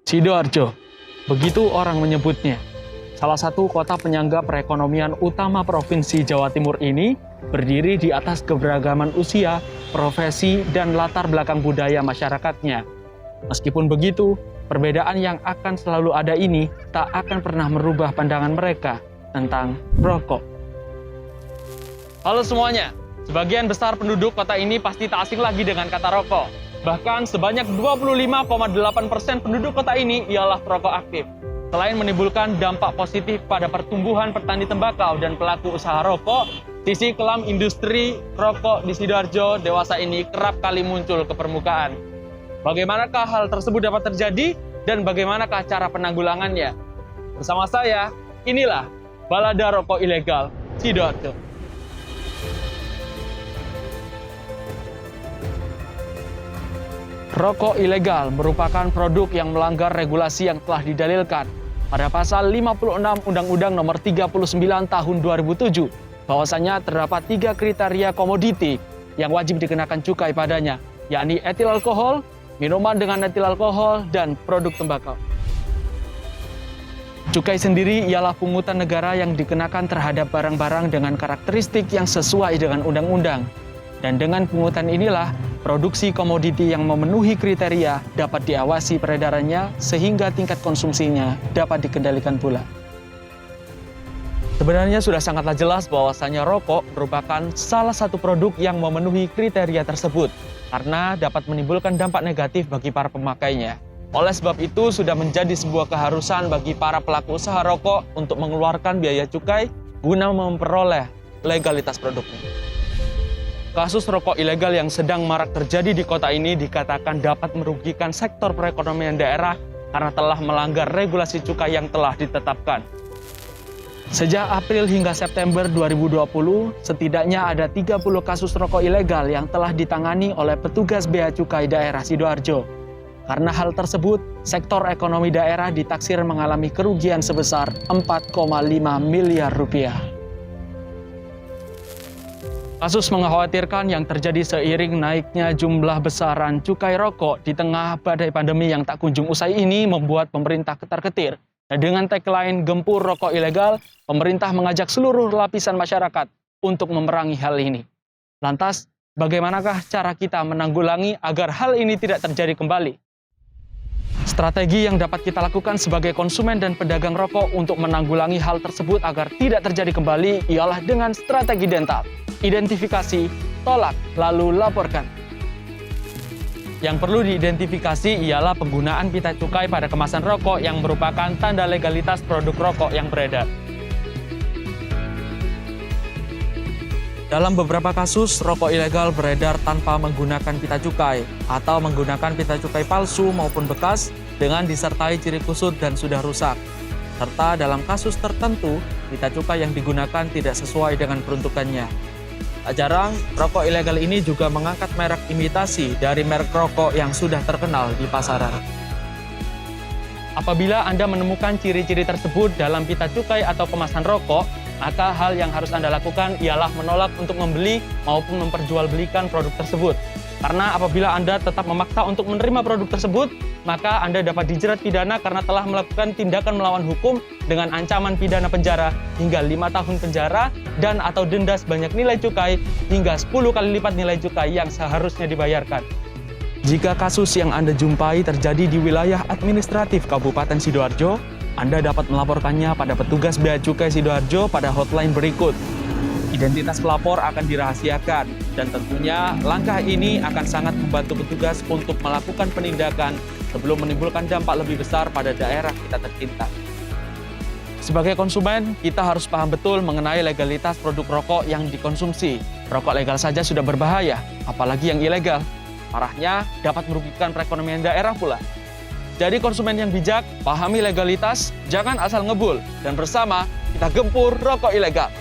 Sidoarjo, begitu orang menyebutnya. Salah satu kota penyangga perekonomian utama Provinsi Jawa Timur ini berdiri di atas keberagaman usia, profesi, dan latar belakang budaya masyarakatnya. Meskipun begitu, perbedaan yang akan selalu ada ini tak akan pernah merubah pandangan mereka tentang rokok. Halo semuanya, sebagian besar penduduk kota ini pasti tak asing lagi dengan kata rokok. Bahkan sebanyak 25,8% penduduk kota ini ialah perokok aktif. Selain menimbulkan dampak positif pada pertumbuhan petani tembakau dan pelaku usaha rokok, sisi kelam industri rokok di Sidoarjo dewasa ini kerap kali muncul ke permukaan. Bagaimanakah hal tersebut dapat terjadi dan bagaimanakah cara penanggulangannya? Bersama saya, inilah Balada Rokok Ilegal Sidoarjo. Rokok ilegal merupakan produk yang melanggar regulasi yang telah didalilkan pada pasal 56 Undang-Undang Nomor 39 Tahun 2007, bahwasanya terdapat 3 kriteria komoditi yang wajib dikenakan cukai padanya, yakni etil alkohol, minuman dengan etil alkohol, dan produk tembakau. Cukai sendiri ialah pungutan negara yang dikenakan terhadap barang-barang dengan karakteristik yang sesuai dengan undang-undang. Dan dengan pungutan inilah, produksi komoditi yang memenuhi kriteria dapat diawasi peredarannya sehingga tingkat konsumsinya dapat dikendalikan pula. Sebenarnya sudah sangatlah jelas bahwasanya rokok merupakan salah satu produk yang memenuhi kriteria tersebut karena dapat menimbulkan dampak negatif bagi para pemakainya. Oleh sebab itu sudah menjadi sebuah keharusan bagi para pelaku usaha rokok untuk mengeluarkan biaya cukai guna memperoleh legalitas produknya. Kasus rokok ilegal yang sedang marak terjadi di kota ini dikatakan dapat merugikan sektor perekonomian daerah karena telah melanggar regulasi cukai yang telah ditetapkan. Sejak April hingga September 2020, setidaknya ada 30 kasus rokok ilegal yang telah ditangani oleh petugas Bea Cukai daerah Sidoarjo. Karena hal tersebut, sektor ekonomi daerah ditaksir mengalami kerugian sebesar 4,5 miliar rupiah. Kasus mengkhawatirkan yang terjadi seiring naiknya jumlah besaran cukai rokok di tengah badai pandemi yang tak kunjung usai ini membuat pemerintah ketar-ketir. Dan dengan tagline Gempur Rokok Ilegal, pemerintah mengajak seluruh lapisan masyarakat untuk memerangi hal ini. Lantas, bagaimanakah cara kita menanggulangi agar hal ini tidak terjadi kembali? Strategi yang dapat kita lakukan sebagai konsumen dan pedagang rokok untuk menanggulangi hal tersebut agar tidak terjadi kembali ialah dengan strategi dental. Identifikasi, tolak, lalu laporkan. Yang perlu diidentifikasi ialah penggunaan pita cukai pada kemasan rokok yang merupakan tanda legalitas produk rokok yang beredar. Dalam beberapa kasus, rokok ilegal beredar tanpa menggunakan pita cukai atau menggunakan pita cukai palsu maupun bekas dengan disertai ciri kusut dan sudah rusak. Serta dalam kasus tertentu, pita cukai yang digunakan tidak sesuai dengan peruntukannya. Tak jarang, rokok ilegal ini juga mengangkat merek imitasi dari merek rokok yang sudah terkenal di pasaran. Apabila Anda menemukan ciri-ciri tersebut dalam pita cukai atau kemasan rokok, maka hal yang harus Anda lakukan ialah menolak untuk membeli maupun memperjualbelikan produk tersebut. Karena apabila Anda tetap memaksa untuk menerima produk tersebut, maka Anda dapat dijerat pidana karena telah melakukan tindakan melawan hukum dengan ancaman pidana penjara hingga 5 tahun penjara dan atau denda sebanyak nilai cukai hingga 10 kali lipat nilai cukai yang seharusnya dibayarkan. Jika kasus yang Anda jumpai terjadi di wilayah administratif Kabupaten Sidoarjo, Anda dapat melaporkannya pada petugas Bea Cukai Sidoarjo pada hotline berikut. Identitas pelapor akan dirahasiakan dan tentunya langkah ini akan sangat membantu petugas untuk melakukan penindakan sebelum menimbulkan dampak lebih besar pada daerah kita tercinta. Sebagai konsumen, kita harus paham betul mengenai legalitas produk rokok yang dikonsumsi. Rokok legal saja sudah berbahaya, apalagi yang ilegal. Parahnya dapat merugikan perekonomian daerah pula. Jadi konsumen yang bijak, pahami legalitas, jangan asal ngebul. Dan bersama, kita gempur rokok ilegal.